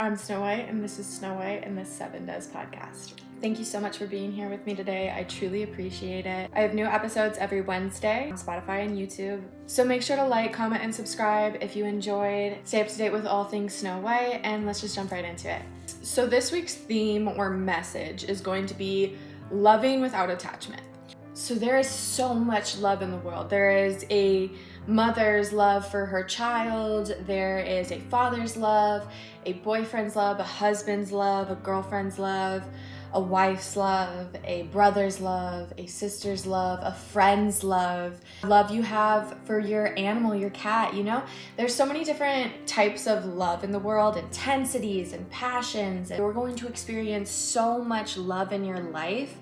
I'm Snow White, and this is Snow White and the Seven Does podcast. Thank you so much for being here with me today. I truly appreciate it. I have new episodes every Wednesday on Spotify and YouTube. So make sure to like, comment, and subscribe if you enjoyed. Stay up to date with all things Snow White, and let's just jump right into it. So this week's theme or message is going to be loving without attachment. So there is so much love in the world. There is a mother's love for her child. There is a father's love, a boyfriend's love, a husband's love, a girlfriend's love, a wife's love, a brother's love, a sister's love, a friend's love you have for your animal, your cat, you know? There's so many different types of love in the world, intensities and passions, and you're going to experience so much love in your life.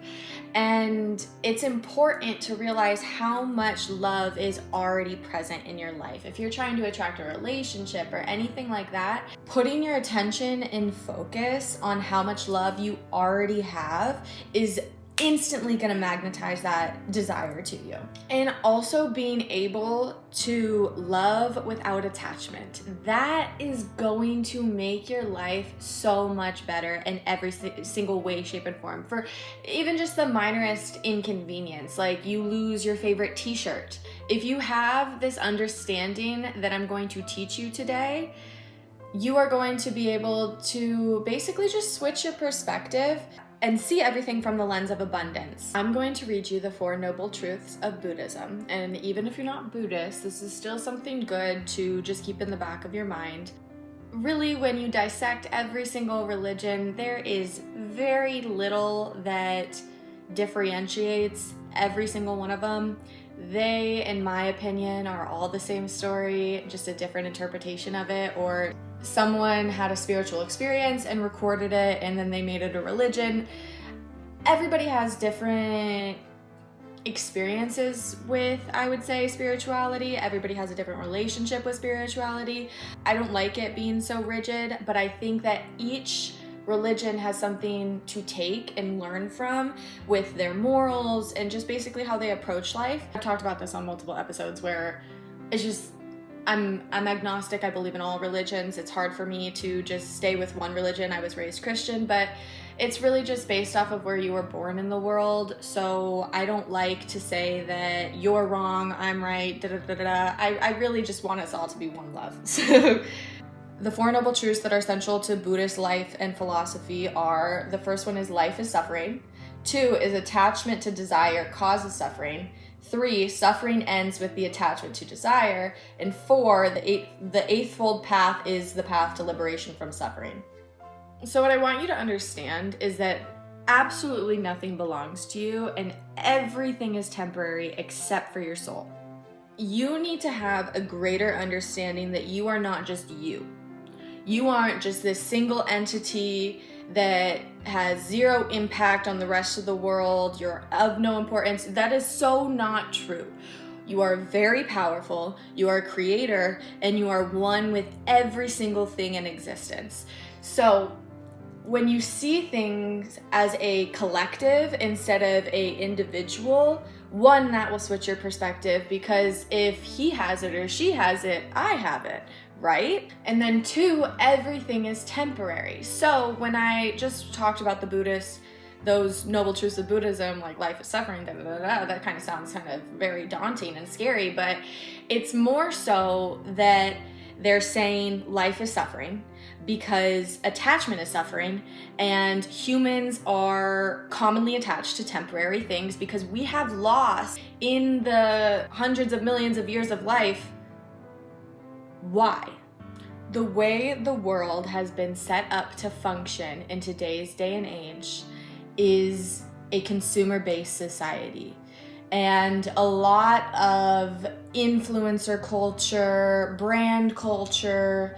And it's important to realize how much love is already present in your life. If you're trying to attract a relationship or anything like that, putting your attention and focus on how much love you already have is instantly going to magnetize that desire to you. And also being able to love without attachment. That is going to make your life so much better in every single way, shape, and form. For even just the minorest inconvenience, like you lose your favorite t-shirt. If you have this understanding that I'm going to teach you today, you are going to be able to basically just switch your perspective and see everything from the lens of abundance. I'm going to read you the 4 Noble Truths of Buddhism. And even if you're not Buddhist, this is still something good to just keep in the back of your mind. Really, when you dissect every single religion, there is very little that differentiates every single one of them. They, in my opinion, are all the same story, just a different interpretation of it, or someone had a spiritual experience and recorded it and then they made it a religion. Everybody has different experiences with, I would say, spirituality. Everybody has a different relationship with spirituality. I don't like it being so rigid, but I think that each religion has something to take and learn from with their morals and just basically how they approach life. I've talked about this on multiple episodes where it's just I'm agnostic. I believe in all religions. It's hard for me to just stay with one religion. I was raised Christian, but it's really just based off of where you were born in the world. So I don't like to say that you're wrong, I'm right, I really just want us all to be one love. So the 4 Noble Truths that are essential to Buddhist life and philosophy are: the first one is life is suffering. 2 is attachment to desire causes suffering. 3, suffering ends with the attachment to desire. And 4, the eightfold path is the path to liberation from suffering. So what I want you to understand is that absolutely nothing belongs to you and everything is temporary except for your soul. You need to have a greater understanding that you are not just you. You aren't just this single entity that has zero impact on the rest of the world. You're of no importance. That is so not true. You are very powerful, you are a creator, and you are one with every single thing in existence. So when you see things as a collective instead of an individual, one, that will switch your perspective, because if he has it or she has it, I have it, right? And then 2, everything is temporary. So when I just talked about those noble truths of Buddhism, like life is suffering, that kind of sounds kind of very daunting and scary, but it's more so that they're saying life is suffering because attachment is suffering, and humans are commonly attached to temporary things because we have lost in the hundreds of millions of years of life. Why? The way the world has been set up to function in today's day and age is a consumer-based society. And a lot of influencer culture, brand culture,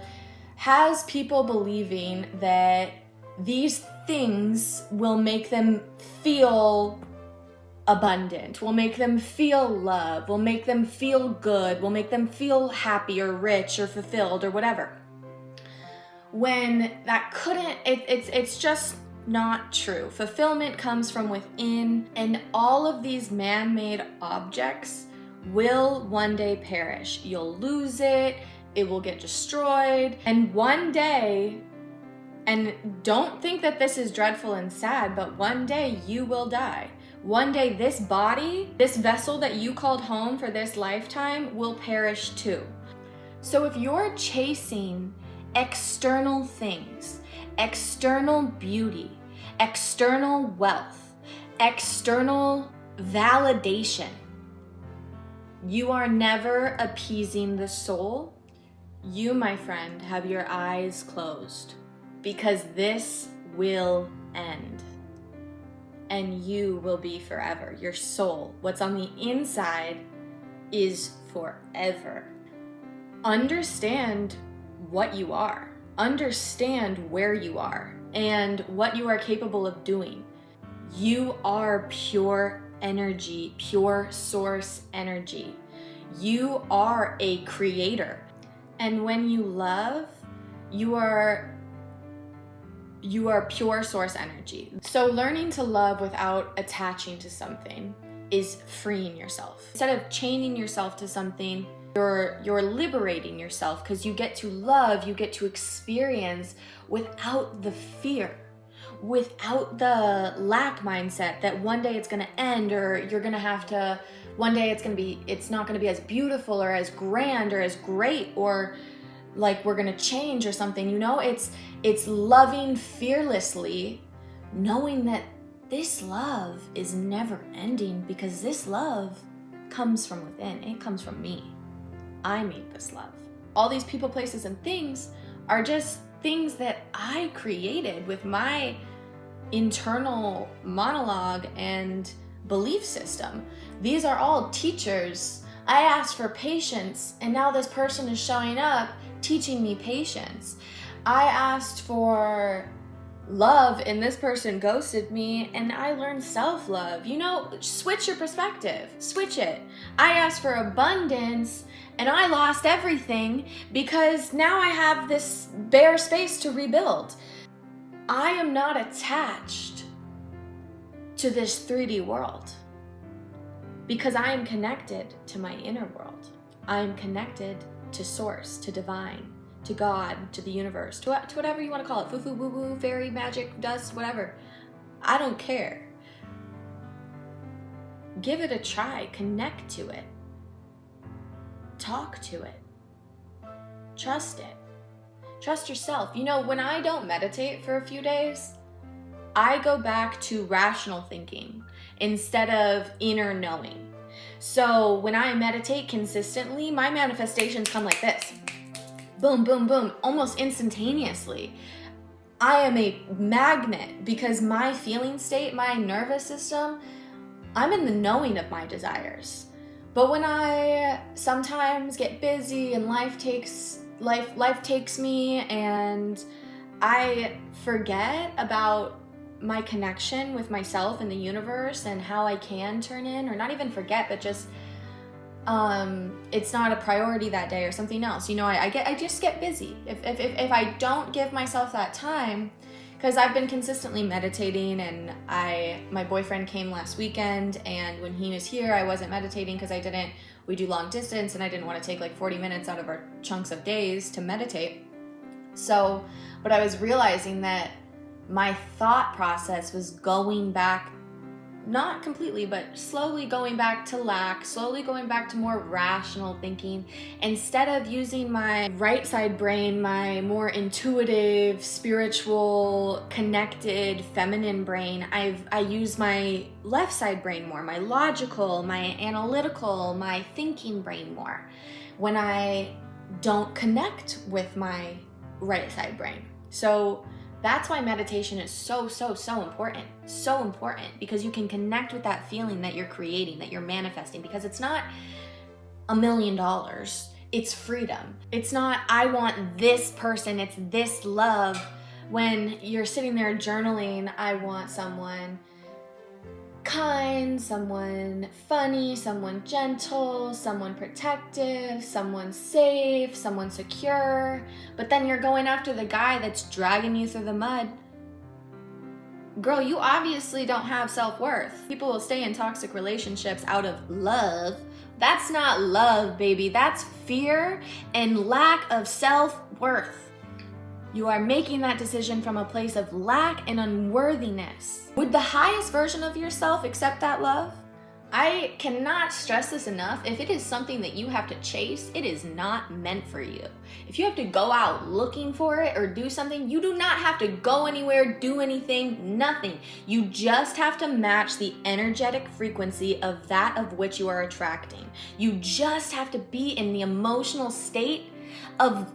has people believing that these things will make them feel abundant, will make them feel love, will make them feel good, will make them feel happy or rich or fulfilled or whatever. When that it's just not true. Fulfillment comes from within, and all of these man-made objects will one day perish. You'll lose it, it will get destroyed, and one day And don't think that this is dreadful and sad, but one day you will die. One day this body, this vessel that you called home for this lifetime, will perish too. So if you're chasing external things, external beauty, external wealth, external validation, you are never appeasing the soul. You, my friend, have your eyes closed, because this will end and you will be forever. Your soul, what's on the inside, is forever. Understand what you are. Understand where you are and what you are capable of doing. You are pure energy, pure source energy. You are a creator. And when you love, you are pure source energy. So learning to love without attaching to something is freeing yourself. Instead of chaining yourself to something, you're liberating yourself, because you get to love, you get to experience without the fear, without the lack mindset that one day it's gonna end, or you're gonna have to, one day it's not gonna be as beautiful or as grand or as great, or like we're gonna change or something. You know, it's loving fearlessly, knowing that this love is never ending, because this love comes from within. It comes from me. I made this love. All these people, places, and things are just things that I created with my internal monologue and belief system. These are all teachers. I asked for patience, and now this person is showing up teaching me patience. I asked for love, and this person ghosted me, and I learned self-love. You know, switch your perspective. Switch it. I asked for abundance, and I lost everything because now I have this bare space to rebuild. I am not attached to this 3D world, because I am connected to my inner world. I am connected to source, to divine, to God, to the universe, to whatever you want to call it. Foo-foo, woo-woo, fairy, magic, dust, whatever. I don't care. Give it a try. Connect to it. Talk to it. Trust it. Trust yourself. You know, when I don't meditate for a few days, I go back to rational thinking instead of inner knowing. So when I meditate consistently, my manifestations come like this. Boom, boom, boom, almost instantaneously. I am a magnet, because my feeling state, my nervous system, I'm in the knowing of my desires. But when I sometimes get busy and life takes me, and I forget about my connection with myself and the universe and how I can turn in, or not even forget, but just it's not a priority that day or something else. You know, I just get busy. If I don't give myself that time, because I've been consistently meditating, and my boyfriend came last weekend, and when he was here, I wasn't meditating because we do long distance, and I didn't want to take like 40 minutes out of our chunks of days to meditate. So, but I was realizing that my thought process was going back, not completely, but slowly going back to lack, slowly going back to more rational thinking. Instead of using my right side brain, my more intuitive, spiritual, connected, feminine brain, I use my left side brain more, my logical, my analytical, my thinking brain more, when I don't connect with my right side brain. So that's why meditation is so important. So important, because you can connect with that feeling that you're creating, that you're manifesting, because it's not $1 million. It's freedom. It's not, I want this person, it's this love. When you're sitting there journaling, I want someone kind, someone funny, someone gentle, someone protective, someone safe, someone secure. But then you're going after the guy that's dragging you through the mud. Girl, you obviously don't have self-worth. People will stay in toxic relationships out of love. That's not love, baby. That's fear and lack of self-worth. You are making that decision from a place of lack and unworthiness. Would the highest version of yourself accept that love? I cannot stress this enough. If it is something that you have to chase, it is not meant for you. If you have to go out looking for it or do something, you do not have to go anywhere, do anything, nothing. You just have to match the energetic frequency of that of which you are attracting. You just have to be in the emotional state of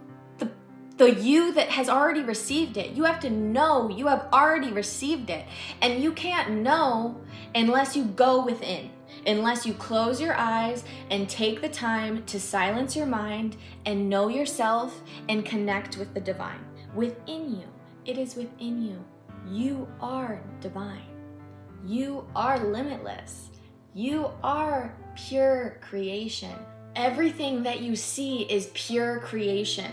the you that has already received it. You have to know you have already received it. And you can't know unless you go within, unless you close your eyes and take the time to silence your mind and know yourself and connect with the divine within you. It is within you. You are divine. You are limitless. You are pure creation. Everything that you see is pure creation.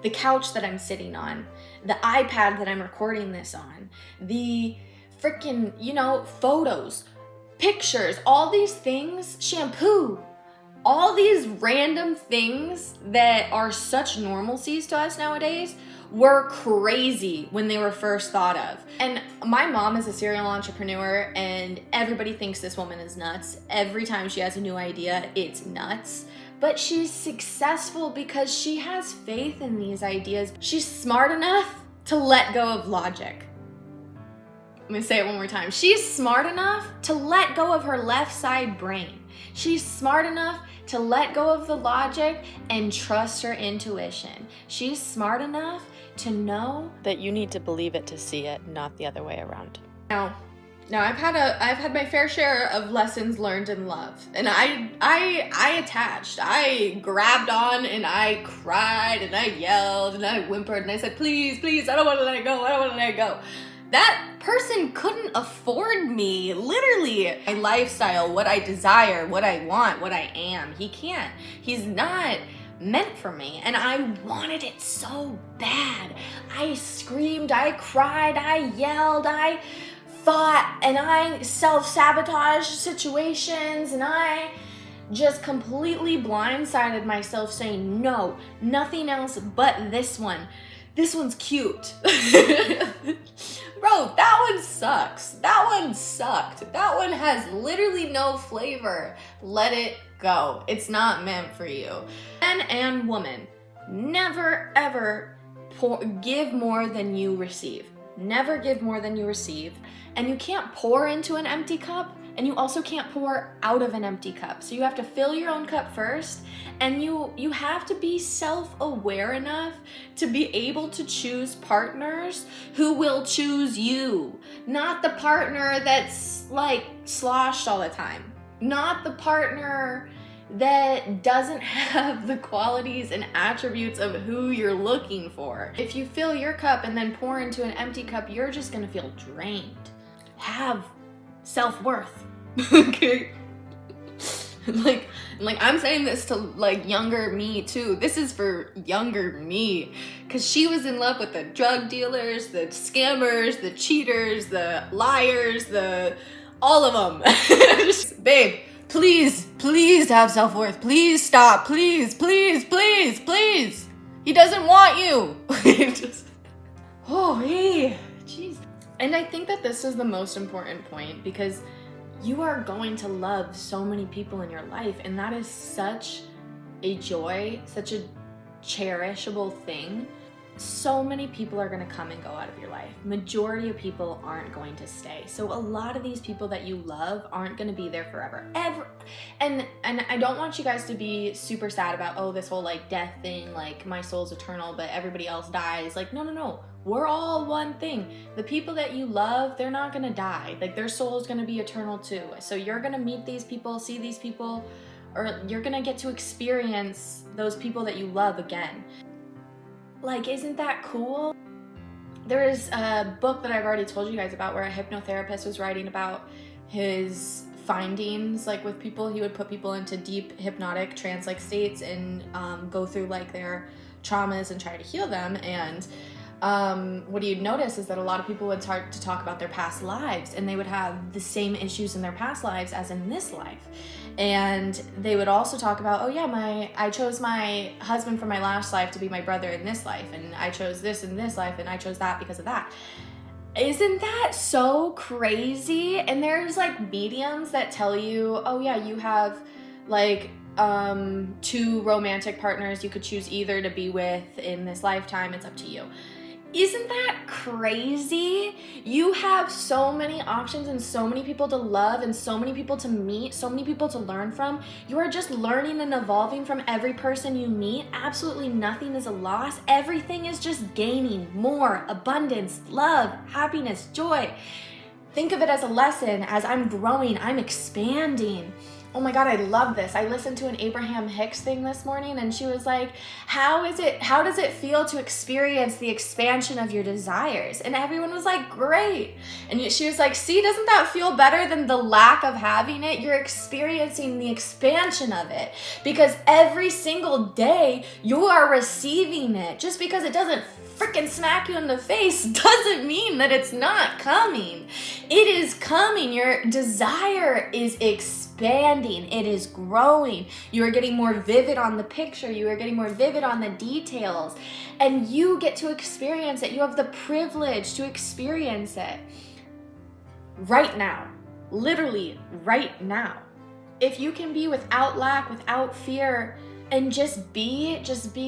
The couch that I'm sitting on, the iPad that I'm recording this on, the freaking, photos, pictures, all these things, shampoo, all these random things that are such normalcies to us nowadays were crazy when they were first thought of. And my mom is a serial entrepreneur, and everybody thinks this woman is nuts. Every time she has a new idea, it's nuts. But she's successful because she has faith in these ideas. She's smart enough to let go of logic. I'm gonna say it one more time. She's smart enough to let go of her left side brain. She's smart enough to let go of the logic and trust her intuition. She's smart enough to know that you need to believe it to see it, not the other way around. Now I've had my fair share of lessons learned in love, and I attached. I grabbed on and I cried and I yelled and I whimpered and I said, please, I don't want to let it go. I don't want to let it go. That person couldn't afford me, literally. My lifestyle, what I desire, what I want, what I am. He can't. He's not meant for me, and I wanted it so bad. I screamed, I cried, I yelled, I fought, and I self-sabotaged situations, and I just completely blindsided myself saying, no, nothing else but this one. This one's cute. Bro, that one sucks. That one sucked. That one has literally no flavor. Let it go. It's not meant for you. Man and woman, never ever give more than you receive. Never give more than you receive. And you can't pour into an empty cup, and you also can't pour out of an empty cup. So you have to fill your own cup first, and you have to be self-aware enough to be able to choose partners who will choose you. Not the partner that's like sloshed all the time. Not the partner that doesn't have the qualities and attributes of who you're looking for. If you fill your cup and then pour into an empty cup, you're just gonna feel drained. Have self-worth. Okay? Like I'm saying this to like younger me too. This is for younger me, because she was in love with the drug dealers, the scammers, the cheaters, the liars, all of them. Babe, please have self-worth. Please stop. Please. He doesn't want you. Jeez. And I think that this is the most important point, because you are going to love so many people in your life, and that is such a joy, such a cherishable thing. So many people are going to come and go out of your life. Majority of people aren't going to stay. So a lot of these people that you love aren't going to be there forever. And I don't want you guys to be super sad about, oh, this whole like death thing, like my soul's eternal, but everybody else dies. Like, no. We're all one thing. The people that you love, they're not going to die. Like their soul is going to be eternal too. So you're going to meet these people, see these people, or you're going to get to experience those people that you love again. Like, isn't that cool? There is a book that I've already told you guys about where a hypnotherapist was writing about his findings, like with people. He would put people into deep hypnotic trance-like states and go through like their traumas and try to heal them. And what you'd notice is that a lot of people would start to talk about their past lives, and they would have the same issues in their past lives as in this life. And they would also talk about, oh yeah, I chose my husband from my last life to be my brother in this life, and I chose this in this life, and I chose that because of that. Isn't that so crazy? And there's like mediums that tell you, oh yeah, you have like 2 romantic partners you could choose either to be with in this lifetime. It's up to you. Isn't that crazy? You have so many options and so many people to love and so many people to meet, so many people to learn from. You are just learning and evolving from every person you meet. Absolutely nothing is a loss. Everything is just gaining more abundance, love, happiness, joy. Think of it as a lesson. As I'm growing, I'm expanding. Oh my God, I love this. I listened to an Abraham Hicks thing this morning, and she was like, how does it feel to experience the expansion of your desires? And everyone was like, great. And she was like, see, doesn't that feel better than the lack of having it? You're experiencing the expansion of it, because every single day you are receiving it. Just because it doesn't freaking smack you in the face doesn't mean that it's not coming. It is coming. Your desire is expanding. It is growing. You are getting more vivid on the picture. You are getting more vivid on the details. And you get to experience it. You have the privilege to experience it right now. Literally right now. If you can be without lack, without fear, and just be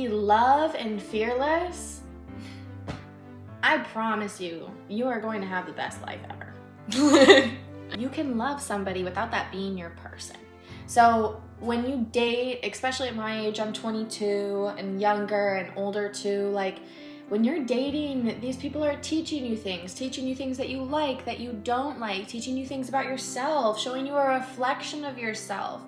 love and fearless, I promise you, you are going to have the best life ever. You can love somebody without that being your person. So when you date, especially at my age, I'm 22 and younger and older too, like when you're dating, these people are teaching you things that you like, that you don't like, teaching you things about yourself, showing you a reflection of yourself.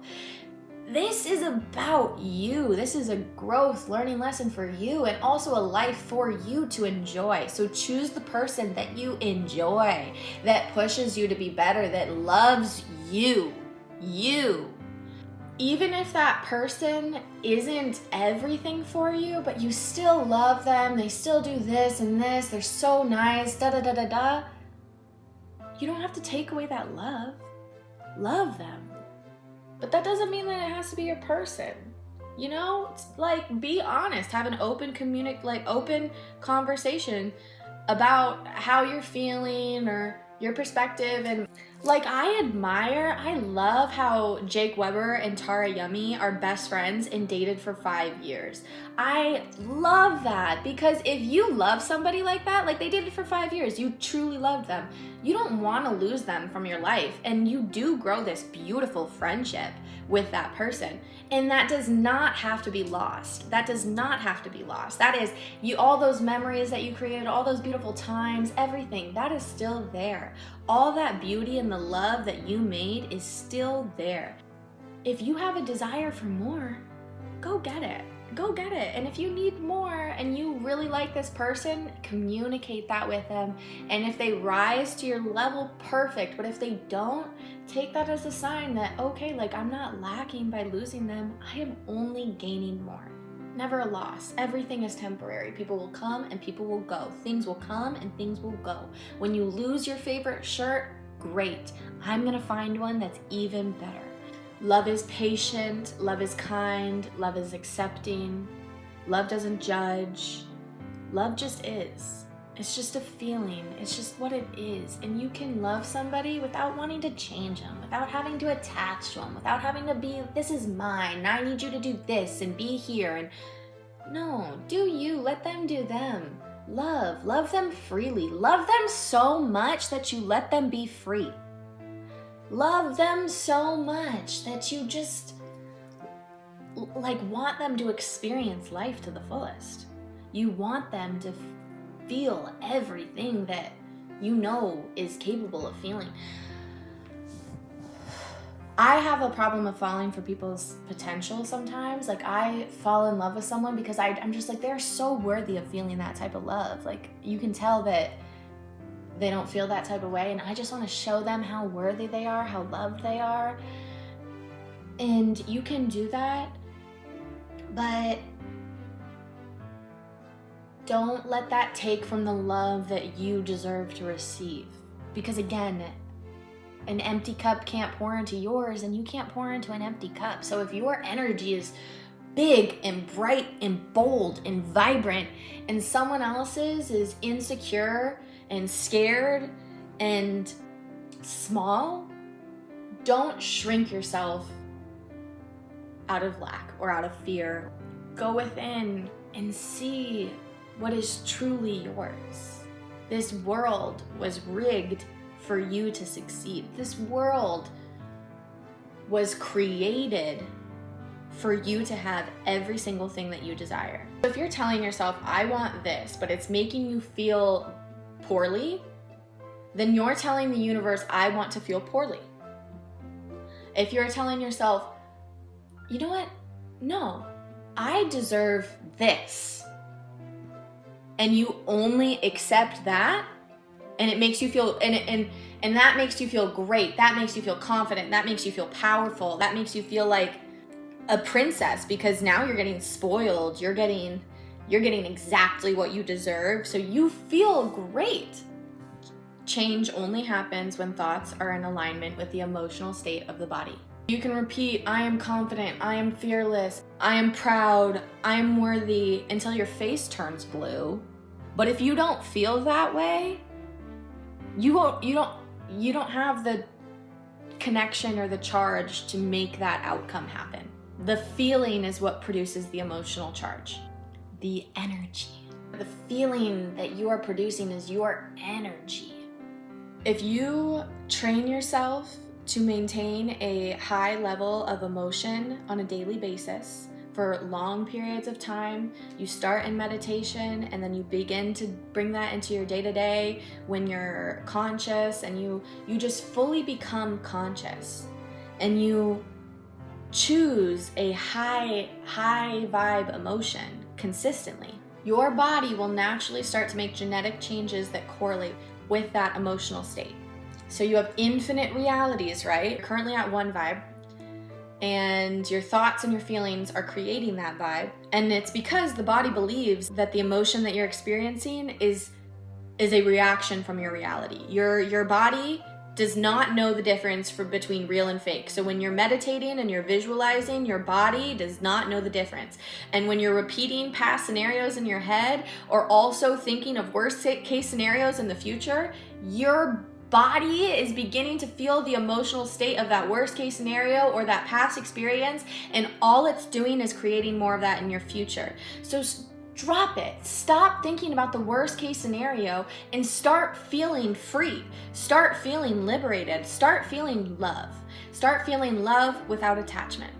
This is about you. This is a growth, learning lesson for you, and also a life for you to enjoy. So choose the person that you enjoy, that pushes you to be better, that loves you. Even if that person isn't everything for you, but you still love them, they still do this and this, they're so nice, da-da-da-da-da, you don't have to take away that love. Love them. But that doesn't mean that it has to be your person. You know, it's like, be honest, have an open open conversation about how you're feeling or your perspective. And like, I love how Jake Weber and Tara Yummy are best friends and dated for 5 years. I love that, because if you love somebody like that, like they dated for 5 years, you truly loved them, you don't want to lose them from your life, and you do grow this beautiful friendship with that person. And that does not have to be lost. That does not have to be lost. That is, all those memories that you created, all those beautiful times, everything, that is still there. All that beauty and the love that you made is still there. If you have a desire for more, go get it. Go get it. And if you need more and you really like this person, communicate that with them. And if they rise to your level, perfect. But if they don't, take that as a sign that, okay, like I'm not lacking by losing them. I am only gaining more. Never a loss. Everything is temporary. People will come and people will go. Things will come and things will go. When you lose your favorite shirt, great. I'm gonna find one that's even better. Love is patient, love is kind, love is accepting, love doesn't judge, love just is. It's just a feeling, it's just what it is. And you can love somebody without wanting to change them, without having to attach to them, without having to be, this is mine, I need you to do this and be here. And no, do you, let them do them. Love them freely. Love them so much that you let them be free. Love them so much that you just like want them to experience life to the fullest. You want them to feel everything that you know is capable of feeling. I have a problem of falling for people's potential sometimes. Like, I fall in love with someone because I'm just like, they're so worthy of feeling that type of love. Like, you can tell that they don't feel that type of way, and I just want to show them how worthy they are, how loved they are. And you can do that, but don't let that take from the love that you deserve to receive. Because again, an empty cup can't pour into yours, and you can't pour into an empty cup. So if your energy is big and bright and bold and vibrant, and someone else's is insecure and scared and small, don't shrink yourself out of lack or out of fear. Go within and see what is truly yours. This world was rigged for you to succeed. This world was created for you to have every single thing that you desire. If you're telling yourself, I want this, but it's making you feel poorly, then you're telling the universe, I want to feel poorly. If you're telling yourself, you know what? No, I deserve this, and you only accept that, and it makes you feel, and that makes you feel great, that makes you feel confident, that makes you feel powerful, that makes you feel like a princess, because now you're getting spoiled, you're getting exactly what you deserve, so you feel great. Change only happens when thoughts are in alignment with the emotional state of the body. You can repeat, I am confident, I am fearless, I am proud, I am worthy, until your face turns blue. But if you don't feel that way, you don't have the connection or the charge to make that outcome happen. The feeling is what produces the emotional charge. The energy. The feeling that you are producing is your energy. If you train yourself to maintain a high level of emotion on a daily basis for long periods of time, you start in meditation and then you begin to bring that into your day-to-day when you're conscious, and you just fully become conscious, and you choose a high vibe emotion consistently, your body will naturally start to make genetic changes that correlate with that emotional state. So you have infinite realities, right? You're currently at one vibe, and your thoughts and your feelings are creating that vibe. And it's because the body believes that the emotion that you're experiencing is a reaction from your reality. Your body does not know the difference between real and fake. So when you're meditating and you're visualizing, your body does not know the difference. And when you're repeating past scenarios in your head, or also thinking of worst case scenarios in the future, your body is beginning to feel the emotional state of that worst case scenario or that past experience, and all it's doing is creating more of that in your future. So drop it. Stop thinking about the worst case scenario and start feeling free. Start feeling liberated. Start feeling love. Start feeling love without attachment.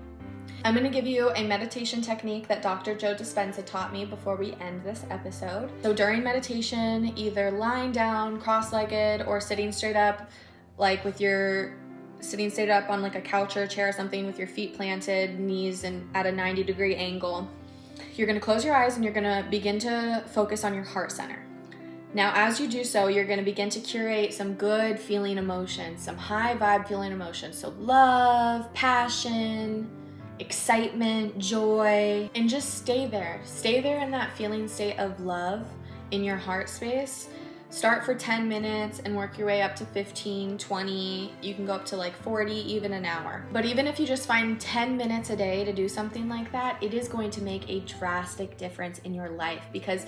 I'm going to give you a meditation technique that Dr. Joe Dispenza taught me before we end this episode. So during meditation, either lying down, cross-legged, or sitting straight up, like sitting straight up on like a couch or a chair or something with your feet planted, knees and at a 90-degree angle. You're going to close your eyes and you're going to begin to focus on your heart center. Now, as you do so, you're going to begin to curate some good feeling emotions, some high vibe feeling emotions. So love, passion, excitement, joy, and just stay there. Stay there in that feeling state of love in your heart space. Start for 10 minutes and work your way up to 15, 20. You can go up to like 40, even an hour. But even if you just find 10 minutes a day to do something like that, it is going to make a drastic difference in your life, because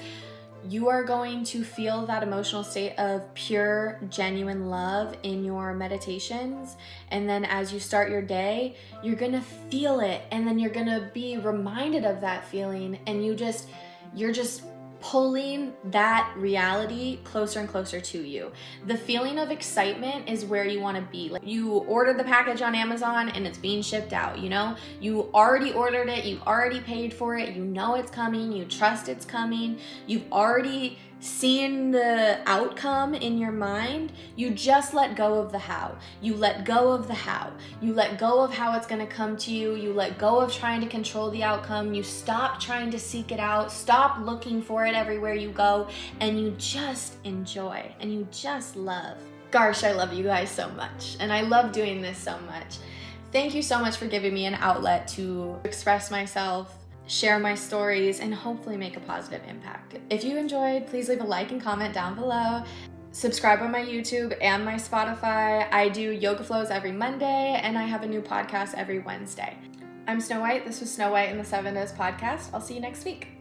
you are going to feel that emotional state of pure, genuine love in your meditations. And then as you start your day, you're gonna feel it, and then you're gonna be reminded of that feeling, and you're just pulling that reality closer and closer to you. The feeling of excitement is where you want to be. Like, you ordered the package on Amazon and it's being shipped out, you know? You already ordered it, you already paid for it, you know it's coming, you trust it's coming, you've already seen the outcome in your mind. You just let go of the how. You let go of the how. You let go of how it's going to come to you. You let go of trying to control the outcome. You stop trying to seek it out. Stop looking for it everywhere you go, and you just enjoy and you just love. Gosh, I love you guys so much, and I love doing this so much. Thank you so much for giving me an outlet to express myself, share my stories, and hopefully make a positive impact. If you enjoyed, please leave a like and comment down below. Subscribe on my YouTube and my Spotify. I do yoga flows every Monday, and I have a new podcast every Wednesday. I'm Snow White. This was Snow White and the 7 Does podcast. I'll see you next week.